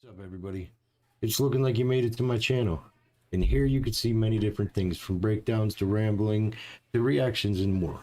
What's up, everybody? It's looking like you made it to my channel. And here you can see many different things, from breakdowns to rambling to reactions and more.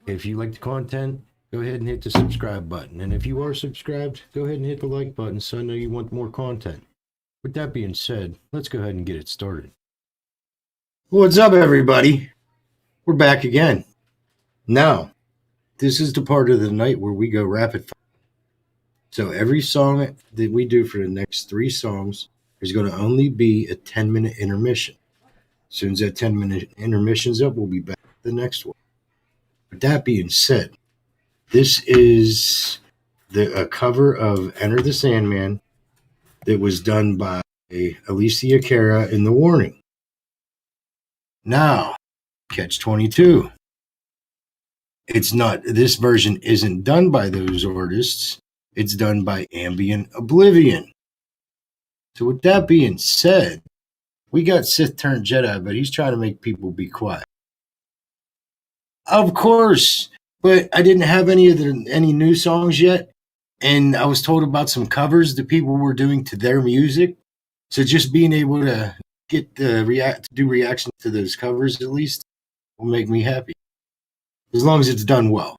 If you like the content, go ahead and hit the subscribe button. And if you are subscribed, go ahead and hit the like button so I know you want more content. With that being said, let's go ahead and get it started. What's up, everybody? We're back again. Now, this is the part of the night where we go rapid fire. So every song that we do for the next 3 songs is going to only be a 10-minute intermission. As soon as that 10-minute intermission's up, we'll be back to the next one. With that being said, this is a cover of Enter the Sandman that was done by Alessia, Cara in The Warning. Now, catch 22. This version isn't done by those artists. It's done by Ambient Oblivion. So with that being said, we got sithturntjediYT, but he's trying to make people be quiet. Of course, but I didn't have any new songs yet, and I was told about some covers that people were doing to their music. So just being able to get do reactions to those covers at least will make me happy, as long as it's done well.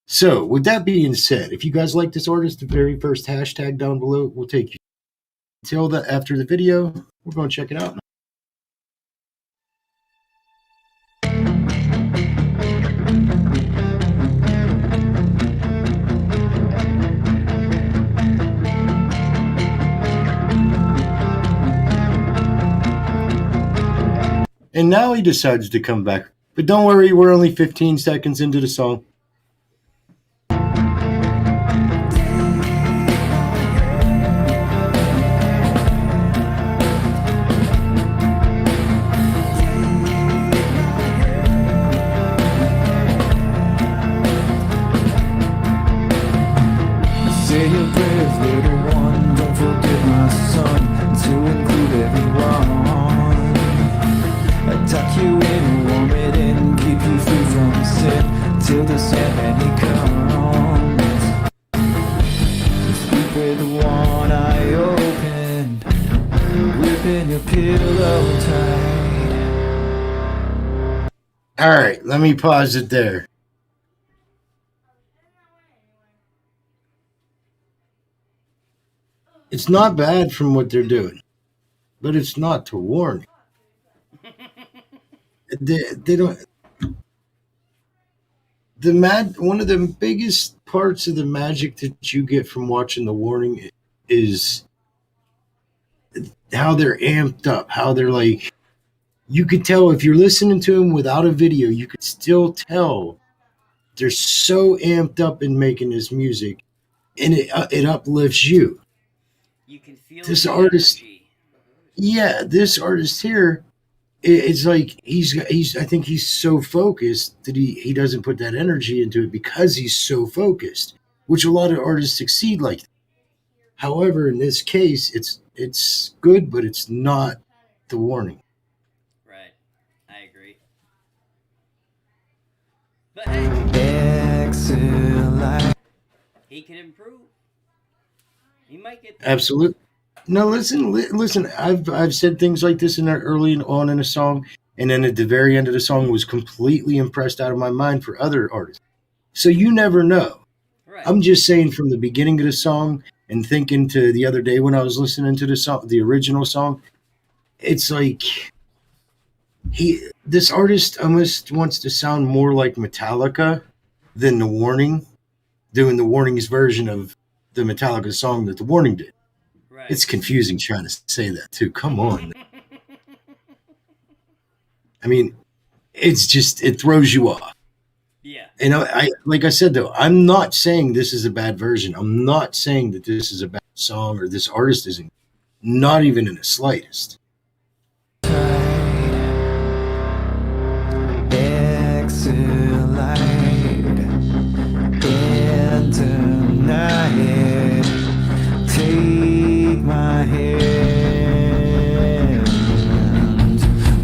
So, with that being said, if you guys like this artist, the very first hashtag down below will take you. Until after the video, we're going to check it out. And now he decides to come back. But don't worry, we're only 15 seconds into the song. Say your prayers, little one. Don't forget my son, to include everyone. I tuck you in, warm it in, keep you free from sin, till the Sandman he comes. Sleep with one eye open, gripping your pillow tight. Alright, let me pause it there. It's not bad from what they're doing, but it's not to warn. They don't. One of the biggest parts of the magic that you get from watching The Warning is how they're amped up, how they're like. You could tell if you're listening to them without a video, you could still tell they're so amped up in making this music, and it uplifts you. You can feel This artist, energy. yeah, this artist here, it's like I think he's so focused that he doesn't put that energy into it because he's so focused, which a lot of artists succeed like that. However, in this case, it's good, but it's not The Warning. Right. I agree. But hey, Excellent. he can improve. He might get Absolutely. No, listen. I've said things like this early on in a song, and then at the very end of the song was completely impressed out of my mind for other artists. So you never know. right. I'm just saying, from the beginning of the song and thinking to the other day when I was listening to the original song, it's like this artist almost wants to sound more like Metallica than The Warning, doing The Warning's version of the Metallica song that The Warning did. Right. It's confusing trying to say that too. Come on. I mean, it's just, it throws you off. Yeah. And like I said, though, I'm not saying this is a bad version. I'm not saying that this is a bad song or this artist isn't. Not even in the slightest. Excellent. And tonight, take my hand.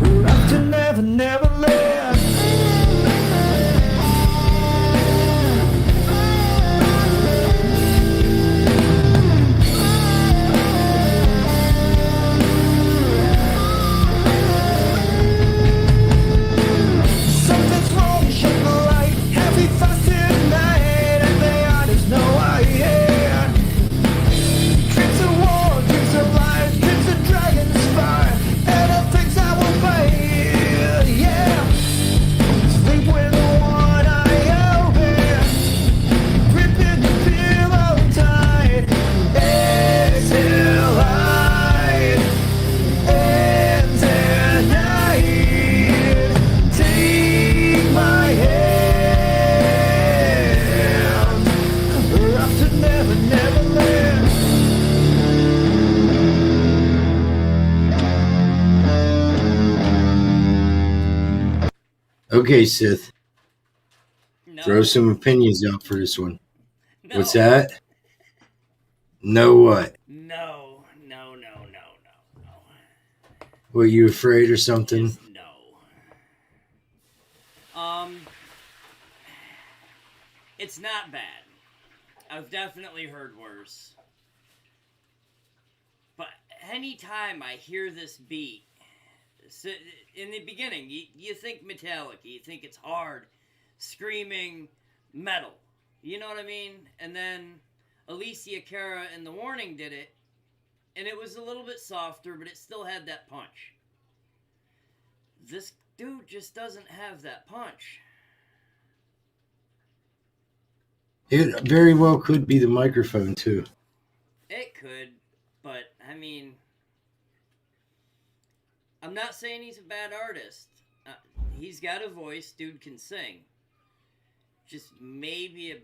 We're up to never, never land. Okay, Sith. No. Throw some opinions out for this one. No. What's that? No what? No. Were you afraid or something? Just no. It's not bad. I've definitely heard worse. But anytime I hear this beat, so in the beginning, you think Metallica, you think it's hard, screaming metal. You know what I mean? And then Alessia, Cara, and The Warning did it, and it was a little bit softer, but it still had that punch. This dude just doesn't have that punch. It very well could be the microphone, too. It could, but I mean, I'm not saying he's a bad artist. He's got a voice, dude can sing. Just maybe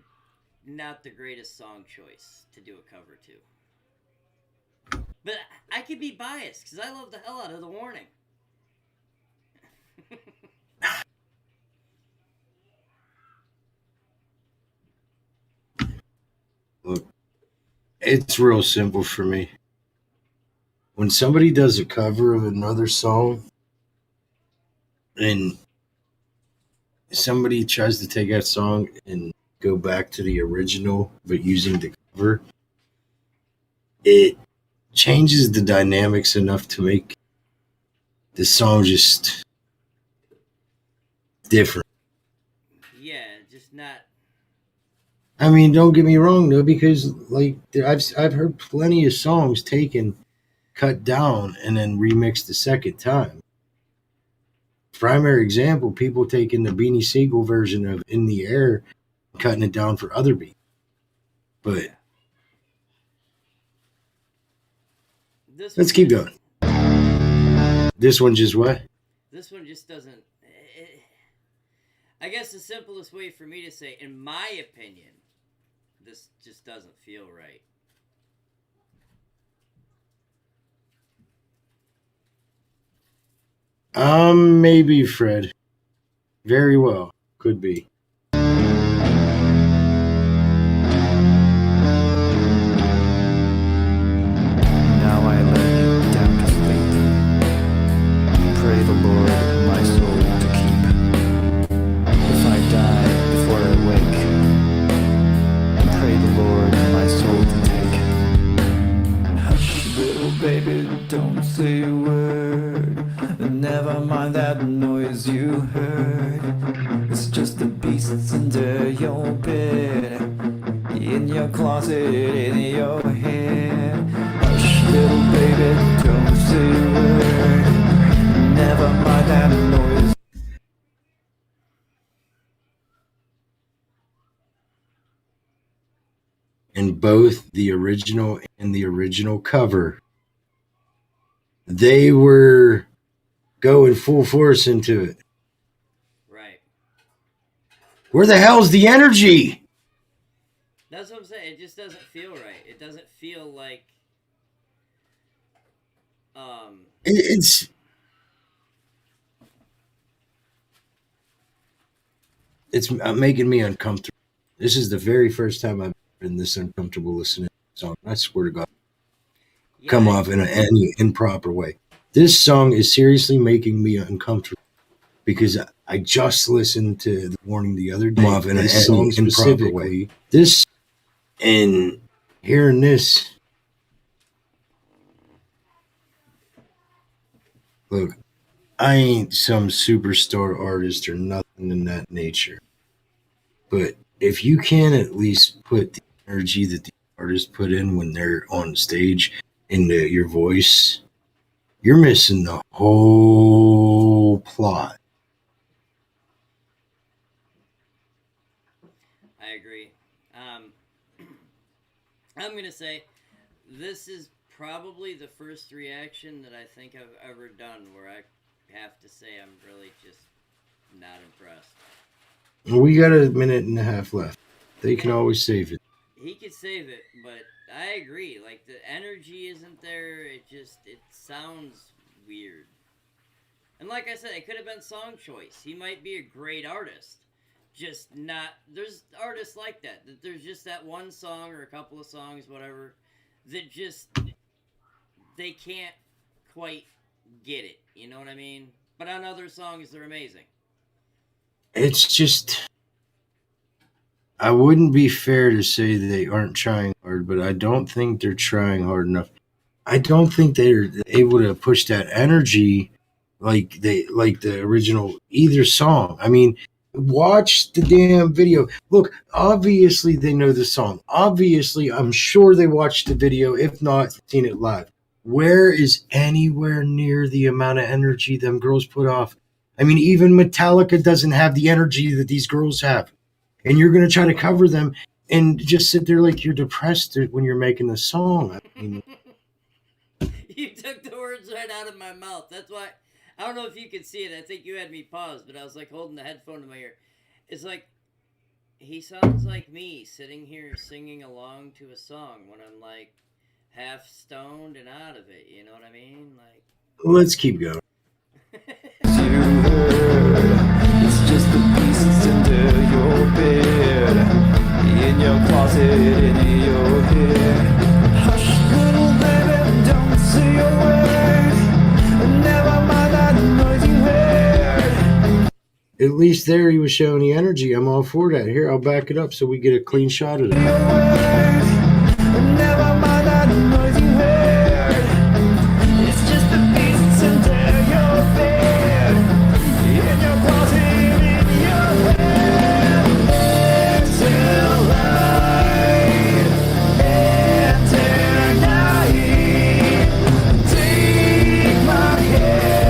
not the greatest song choice to do a cover to. But I could be biased because I love the hell out of The Warning. Look, it's real simple for me. When somebody does a cover of another song and somebody tries to take that song and go back to the original but using the cover, it changes the dynamics enough to make the song just different. Yeah, just not. I mean, don't get me wrong though, because like I've heard plenty of songs taken, cut down, and then remixed the second time. Primary example: people taking the Beanie Siegel version of "In the Air," cutting it down for other beats. But let's keep going. This one just what? This one just doesn't. I guess the simplest way for me to say, in my opinion, this just doesn't feel right. Maybe Fred. Very well, could be. Now I lay down to sleep. Pray the Lord my soul to keep. If I die before I wake, pray the Lord my soul to take. Hush, little baby, don't say a word. Never mind that noise you heard. It's just the beasts under your bed, in your closet, in your head. Hush, little baby, don't say a word. Never mind that noise. In both the original and the original cover, they were going full force into it. Right. Where the hell's the energy? That's what I'm saying. It just doesn't feel right. It doesn't feel like. It's making me uncomfortable. This is the very first time I've been this uncomfortable listening to a song. I swear to God, Yeah, come off in any improper way. This song is seriously making me uncomfortable because I just listened to The Warning the other day. Come off in this song specifically. This and hearing this. Look, I ain't some superstar artist or nothing in that nature. But if you can at least put the energy that the artists put in when they're on stage into your voice, you're missing the whole plot. I agree. I'm going to say this is probably the first reaction that I think I've ever done where I have to say I'm really just not impressed. We got a minute and a half left. They can always save it. He could save it, but I agree. Like, the energy isn't there. It sounds weird. And like I said, it could have been song choice. He might be a great artist. Just not. There's artists like that. That there's just that one song or a couple of songs, whatever, that just they can't quite get it. You know what I mean? But on other songs, they're amazing. It's just, I wouldn't be fair to say they aren't trying hard, but I don't think they're trying hard enough. I don't think they're able to push that energy like the original either song. I mean, watch the damn video. Look, obviously they know the song. Obviously, I'm sure they watched the video, if not seen it live. Where is anywhere near the amount of energy them girls put off? I mean, even Metallica doesn't have the energy that these girls have. And you're going to try to cover them and just sit there like you're depressed when you're making the song. I mean, You took the words right out of my mouth. That's why I don't know if you could see it. I think you had me paused, but I was like holding the headphone to my ear. It's like he sounds like me sitting here singing along to a song when I'm like half stoned and out of it. You know what I mean? Like. let's keep going. You heard, it's just the pieces under your bed, in your closet, in your head. Hush, little baby, don't say a word. Never mind that noise you heard. At least there he was showing the energy. I'm all for that. Here, I'll back it up so we get a clean shot of it. Never mind that noise you heard. It's just the pieces under your bed, in your closet, in your head. Enter light, enter night. Take my hand,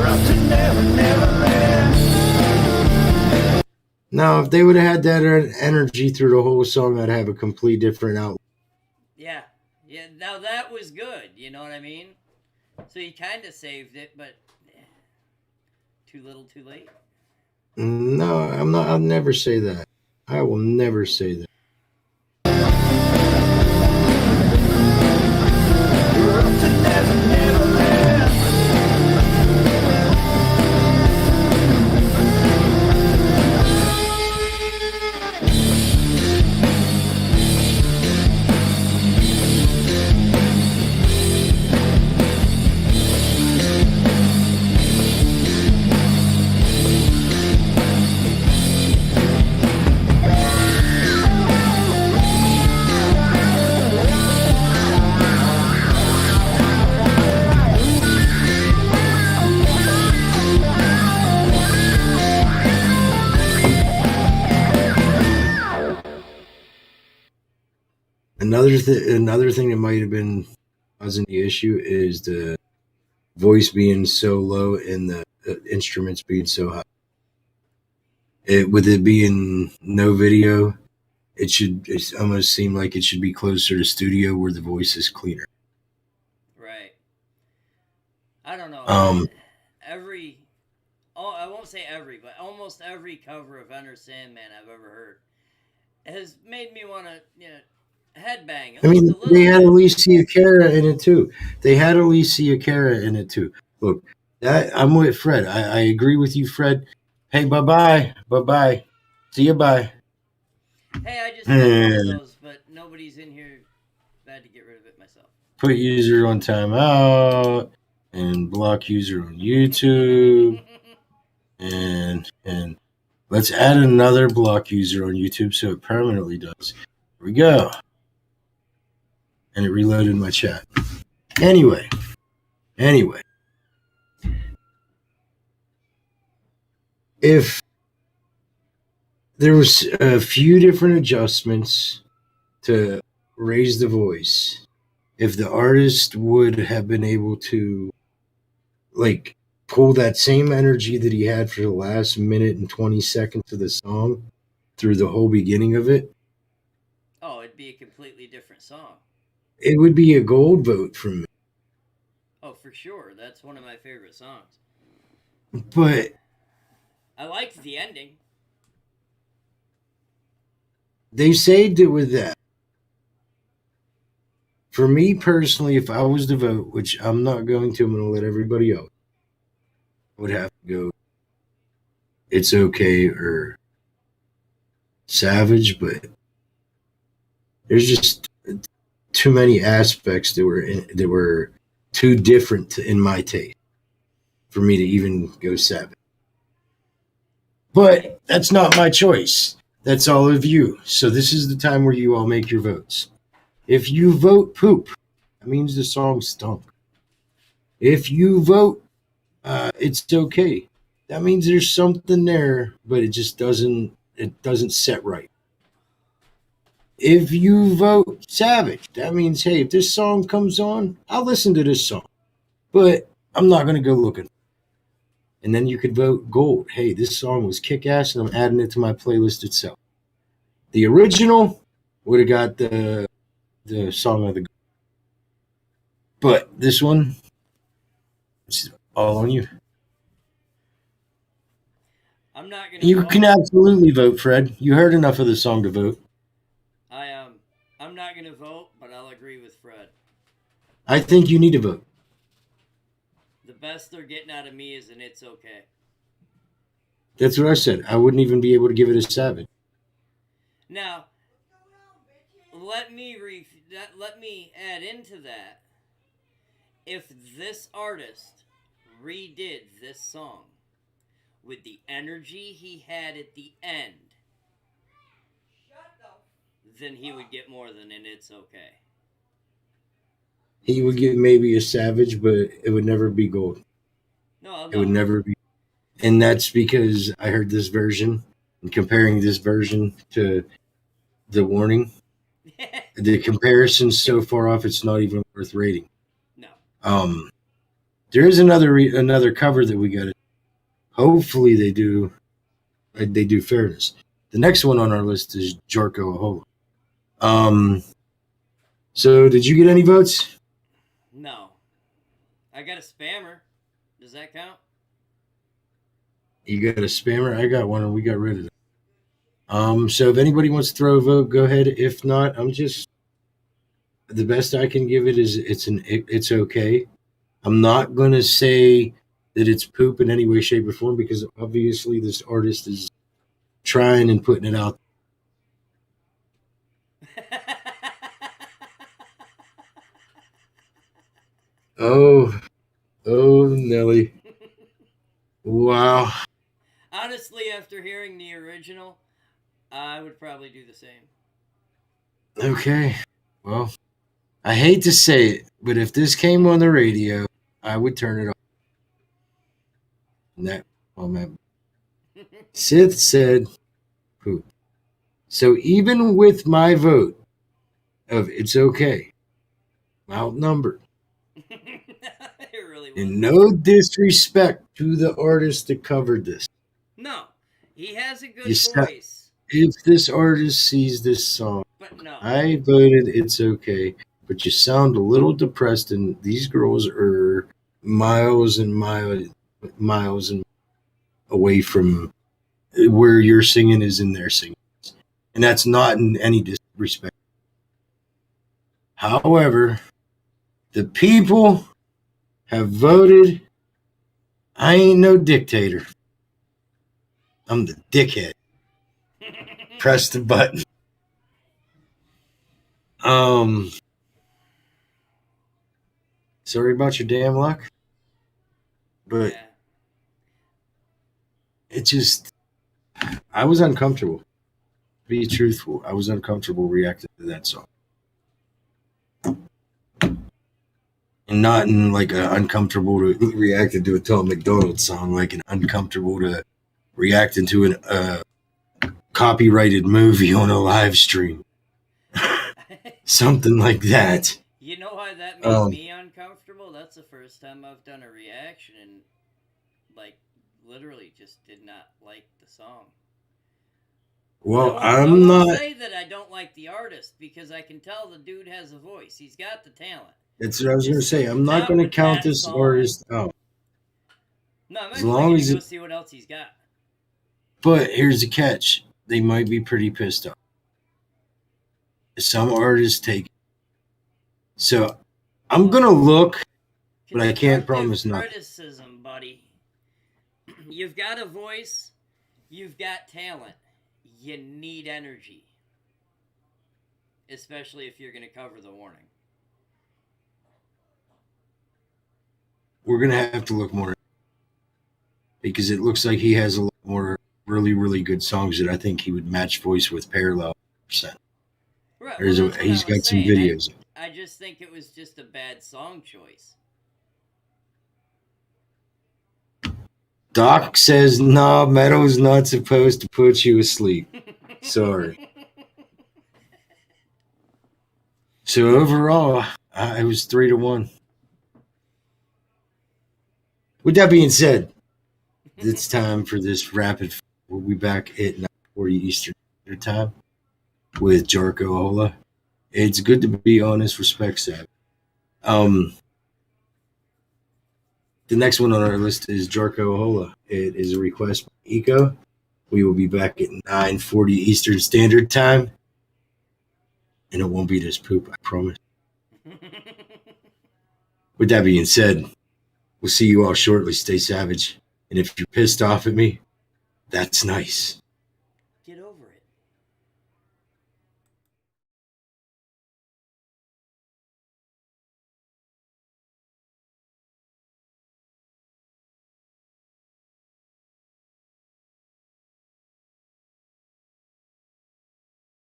up to never, never end. Now, if they would have had that energy through the whole song, I'd have a complete different outlook. Yeah. Yeah, now that was good, you know what I mean? So you kind of saved it, but too little, too late. No, I'm not. I'll never say that. I will never say that. Up to never, never end. Another thing that might have been causing the issue is the voice being so low and the instruments being so high. With it being no video, it almost seem like it should be closer to studio where the voice is cleaner. Right. I don't know. I won't say every, but almost every cover of Enter Sandman I've ever heard has made me want to, headbang. I mean, they had Alessia Cara in it too. Look, I'm with Fred. I agree with you, Fred. Hey, bye bye. See you, bye. Hey, I just got one of those, but nobody's in here. I had to get rid of it myself. Put user on timeout and block user on YouTube, and let's add another block user on YouTube so it permanently does. Here we go. And it reloaded my chat. Anyway. If there was a few different adjustments to raise the voice, if the artist would have been able to like pull that same energy that he had for the last minute and 20 seconds of the song through the whole beginning of it, oh, it'd be a completely different song. it would be a gold vote from me. Oh, for sure. That's one of my favorite songs. But I liked the ending. they saved it with that For me personally, if I was to vote, which I'm not going to, I'm going to let everybody else, I would have to go It's Okay or Savage, but there's just too many aspects that were too different in my taste for me to even go Savage. But that's not my choice. That's all of you. So this is the time where you all make your votes. If you vote poop, that means the song stunk. If you vote it's okay, that means there's something there, but it doesn't set right. If you vote Savage, that means, hey, if this song comes on, I'll listen to this song, but I'm not going to go looking. And then you could vote Gold. Hey, this song was kick ass, and I'm adding it to my playlist itself. The original would have got the song of the. But this one, it's all on you. I'm not gonna. You vote. can absolutely vote, Fred. You heard enough of the song to vote. I'm not gonna vote, but I'll agree with Fred. I think you need to vote. The best they're getting out of me is an It's Okay. That's what I said. I wouldn't even be able to give it a Savage. Now, let me add into that. If this artist redid this song with the energy he had at the end, then he would get more than an It's Okay. He would get maybe a Savage, but it would never be Gold. No. It would never be. And that's because I heard this version and comparing this version to the Warning. The comparison's so far off, it's not even worth rating. No. There is another cover that we got. Hopefully they do fairness. The next one on our list is Jorko Ahola. So did you get any votes? No. I got a spammer. Does that count? You got a spammer? I got one and we got rid of it. So if anybody wants to throw a vote, go ahead. If not, the best I can give it is it's okay. I'm not gonna say that it's poop in any way, shape, or form because obviously this artist is trying and putting it out. Oh, Nelly. Wow. Honestly, after hearing the original, I would probably do the same. Okay. Well, I hate to say it, but if this came on the radio, I would turn it off. And that, oh man. Sith said poop. So even with my vote of it's okay, I'm outnumbered. It really was. And no disrespect to the artist that covered this. No, he has a good You voice. If this artist sees this song, But no. I voted it's okay, but you sound a little depressed, and these girls are miles and miles and away from where your singing is in their singing. And that's not in any disrespect. However, the people have voted. I ain't no dictator. I'm the dickhead. Press the button. Sorry about your damn luck. But Yeah. it just, I was uncomfortable. To be truthful, I was uncomfortable reacting to that song. And not in like an uncomfortable to reacting to a Tom McDonald song, like an uncomfortable to reacting to a copyrighted movie on a live stream. Something like that. You know why that made me uncomfortable? That's the first time I've done a reaction and, like, literally just did not like the song. Well, I won't say that I don't like the artist because I can tell the dude has a voice. He's got the talent. That's what I was going to say. I'm not going to count this artist out. No, I'm actually going to go see what else he's got. But here's the catch. They might be pretty pissed off. Some artists take So I'm gonna look, but I can't Constructive promise nothing. criticism, buddy. You've got a voice. You've got talent. You need energy. Especially if you're going to cover the warning. We're gonna have to look more because it looks like he has a lot more really, really good songs that I think he would match voice with parallel percent. Right, He's that's what I got was some saying. videos. I just think it was just a bad song choice. Doc says, nah, metal's not supposed to put you asleep. Sorry. So overall, it was 3-1. With that being said, it's time for this rapid. We'll be back at 9:40 Eastern Standard Time with Jarko Hola. It's good to be honest, respect Savage. The next one on our list is Jarko Hola. It is a request by Eco. We will be back at 9:40 Eastern Standard Time. And it won't be this poop, I promise. With that being said, we'll see you all shortly. Stay savage. And if you're pissed off at me, that's nice. Get over it.